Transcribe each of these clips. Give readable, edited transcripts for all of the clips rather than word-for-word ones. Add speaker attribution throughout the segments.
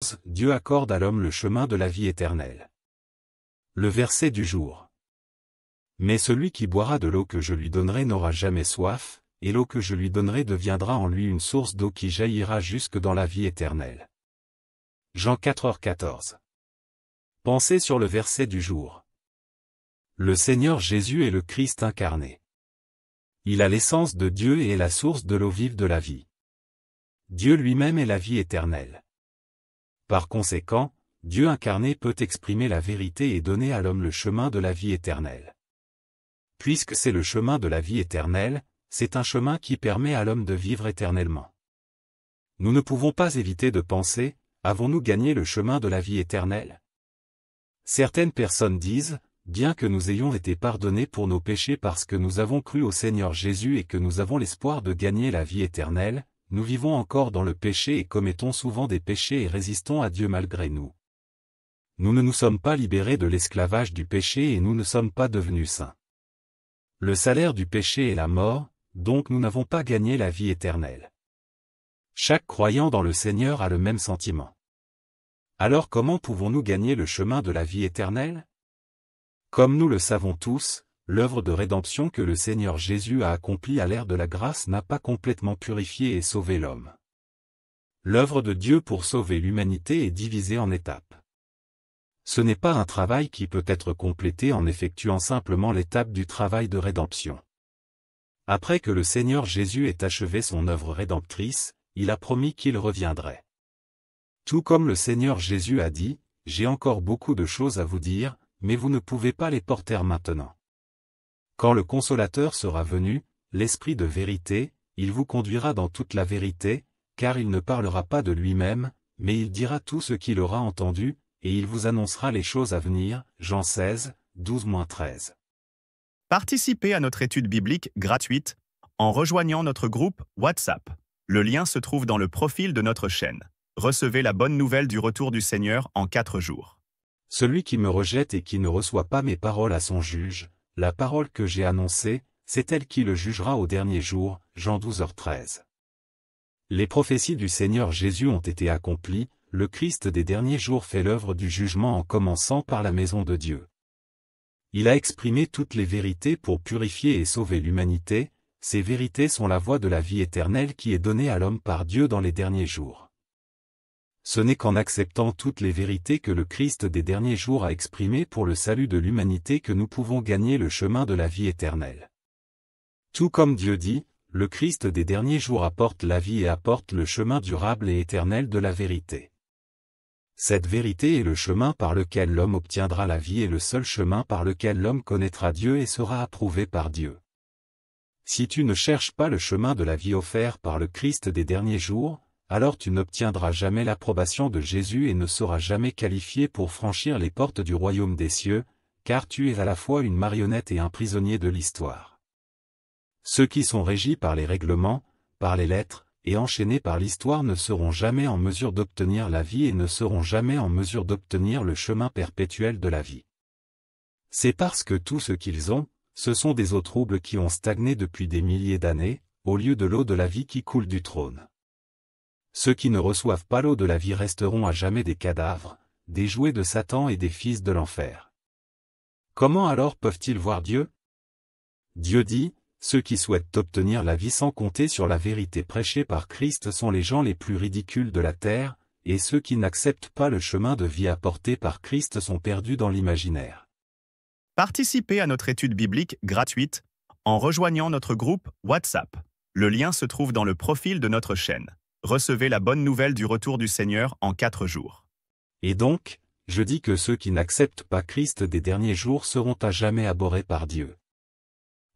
Speaker 1: 14, Dieu accorde à l'homme le chemin de la vie éternelle. Le verset du jour. Mais celui qui boira de l'eau que je lui donnerai n'aura jamais soif, et l'eau que je lui donnerai deviendra en lui une source d'eau qui jaillira jusque dans la vie éternelle. Jean 4h14. Pensez sur le verset du jour. Le Seigneur Jésus est le Christ incarné. Il a l'essence de Dieu et est la source de l'eau vive de la vie. Dieu lui-même est la vie éternelle. Par conséquent, Dieu incarné peut exprimer la vérité et donner à l'homme le chemin de la vie éternelle. Puisque c'est le chemin de la vie éternelle, c'est un chemin qui permet à l'homme de vivre éternellement. Nous ne pouvons pas éviter de penser, avons-nous gagné le chemin de la vie éternelle? Certaines personnes disent, bien que nous ayons été pardonnés pour nos péchés parce que nous avons cru au Seigneur Jésus et que nous avons l'espoir de gagner la vie éternelle, nous vivons encore dans le péché et commettons souvent des péchés et résistons à Dieu malgré nous. Nous ne nous sommes pas libérés de l'esclavage du péché et nous ne sommes pas devenus saints. Le salaire du péché est la mort, donc nous n'avons pas gagné la vie éternelle. Chaque croyant dans le Seigneur a le même sentiment. Alors comment pouvons-nous gagner le chemin de la vie éternelle? Comme nous le savons tous, l'œuvre de rédemption que le Seigneur Jésus a accomplie à l'ère de la grâce n'a pas complètement purifié et sauvé l'homme. L'œuvre de Dieu pour sauver l'humanité est divisée en étapes. Ce n'est pas un travail qui peut être complété en effectuant simplement l'étape du travail de rédemption. Après que le Seigneur Jésus ait achevé son œuvre rédemptrice, il a promis qu'il reviendrait. Tout comme le Seigneur Jésus a dit, « J'ai encore beaucoup de choses à vous dire, mais vous ne pouvez pas les porter maintenant. » Quand le Consolateur sera venu, l'Esprit de vérité, il vous conduira dans toute la vérité, car il ne parlera pas de lui-même, mais il dira tout ce qu'il aura entendu, et il vous annoncera les choses à venir. Jean 16, 12-13.
Speaker 2: Participez à notre étude biblique gratuite en rejoignant notre groupe WhatsApp. Le lien se trouve dans le profil de notre chaîne. Recevez la bonne nouvelle du retour du Seigneur en 4 jours.
Speaker 1: Celui qui me rejette et qui ne reçoit pas mes paroles à son juge, la parole que j'ai annoncée, c'est elle qui le jugera au dernier jour. Jean 12h13. Les prophéties du Seigneur Jésus ont été accomplies, le Christ des derniers jours fait l'œuvre du jugement en commençant par la maison de Dieu. Il a exprimé toutes les vérités pour purifier et sauver l'humanité, ces vérités sont la voie de la vie éternelle qui est donnée à l'homme par Dieu dans les derniers jours. Ce n'est qu'en acceptant toutes les vérités que le Christ des derniers jours a exprimées pour le salut de l'humanité que nous pouvons gagner le chemin de la vie éternelle. Tout comme Dieu dit, le Christ des derniers jours apporte la vie et apporte le chemin durable et éternel de la vérité. Cette vérité est le chemin par lequel l'homme obtiendra la vie et le seul chemin par lequel l'homme connaîtra Dieu et sera approuvé par Dieu. Si tu ne cherches pas le chemin de la vie offert par le Christ des derniers jours, alors tu n'obtiendras jamais l'approbation de Jésus et ne seras jamais qualifié pour franchir les portes du royaume des cieux, car tu es à la fois une marionnette et un prisonnier de l'histoire. Ceux qui sont régis par les règlements, par les lettres, et enchaînés par l'histoire ne seront jamais en mesure d'obtenir la vie et ne seront jamais en mesure d'obtenir le chemin perpétuel de la vie. C'est parce que tout ce qu'ils ont, ce sont des eaux troubles qui ont stagné depuis des milliers d'années, au lieu de l'eau de la vie qui coule du trône. Ceux qui ne reçoivent pas l'eau de la vie resteront à jamais des cadavres, des jouets de Satan et des fils de l'enfer. Comment alors peuvent-ils voir Dieu? Dieu dit, ceux qui souhaitent obtenir la vie sans compter sur la vérité prêchée par Christ sont les gens les plus ridicules de la terre, et ceux qui n'acceptent pas le chemin de vie apporté par Christ sont perdus dans l'imaginaire.
Speaker 2: Participez à notre étude biblique gratuite en rejoignant notre groupe WhatsApp. Le lien se trouve dans le profil de notre chaîne. Recevez la bonne nouvelle du retour du Seigneur en 4 jours.
Speaker 1: Et donc, je dis que ceux qui n'acceptent pas Christ des derniers jours seront à jamais abhorrés par Dieu.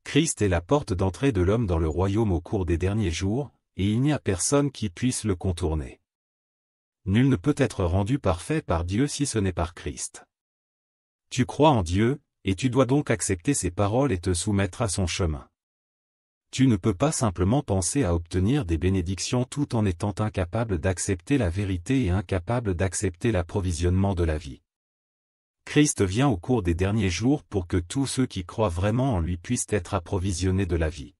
Speaker 1: Christ est la porte d'entrée de l'homme dans le royaume au cours des derniers jours, et il n'y a personne qui puisse le contourner. Nul ne peut être rendu parfait par Dieu si ce n'est par Christ. Tu crois en Dieu, et tu dois donc accepter ses paroles et te soumettre à son chemin. Tu ne peux pas simplement penser à obtenir des bénédictions tout en étant incapable d'accepter la vérité et incapable d'accepter l'approvisionnement de la vie. Christ vient au cours des derniers jours pour que tous ceux qui croient vraiment en lui puissent être approvisionnés de la vie.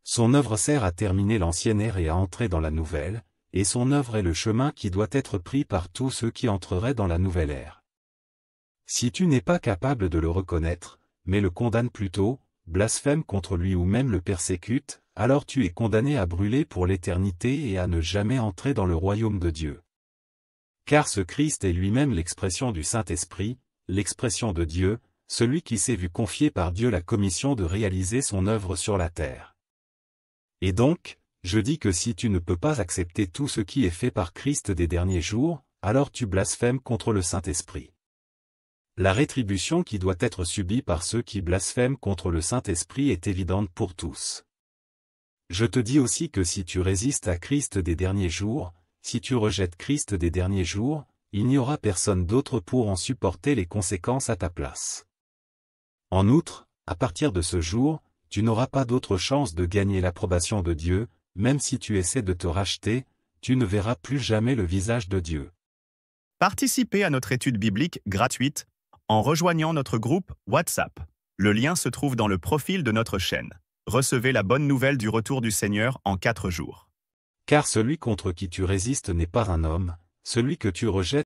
Speaker 1: Son œuvre sert à terminer l'ancienne ère et à entrer dans la nouvelle, et son œuvre est le chemin qui doit être pris par tous ceux qui entreraient dans la nouvelle ère. Si tu n'es pas capable de le reconnaître, mais le condamnes plutôt, blasphème contre lui ou même le persécute, alors tu es condamné à brûler pour l'éternité et à ne jamais entrer dans le royaume de Dieu. Car ce Christ est lui-même l'expression du Saint-Esprit, l'expression de Dieu, celui qui s'est vu confier par Dieu la commission de réaliser son œuvre sur la terre. Et donc, je dis que si tu ne peux pas accepter tout ce qui est fait par Christ des derniers jours, alors tu blasphèmes contre le Saint-Esprit. La rétribution qui doit être subie par ceux qui blasphèment contre le Saint-Esprit est évidente pour tous. Je te dis aussi que si tu résistes à Christ des derniers jours, si tu rejettes Christ des derniers jours, il n'y aura personne d'autre pour en supporter les conséquences à ta place. En outre, à partir de ce jour, tu n'auras pas d'autre chance de gagner l'approbation de Dieu, même si tu essaies de te racheter, tu ne verras plus jamais le visage de Dieu.
Speaker 2: Participez à notre étude biblique gratuite en rejoignant notre groupe WhatsApp. Le lien se trouve dans le profil de notre chaîne. Recevez la bonne nouvelle du retour du Seigneur en 4 jours.
Speaker 1: Car celui contre qui tu résistes n'est pas un homme, celui que tu rejettes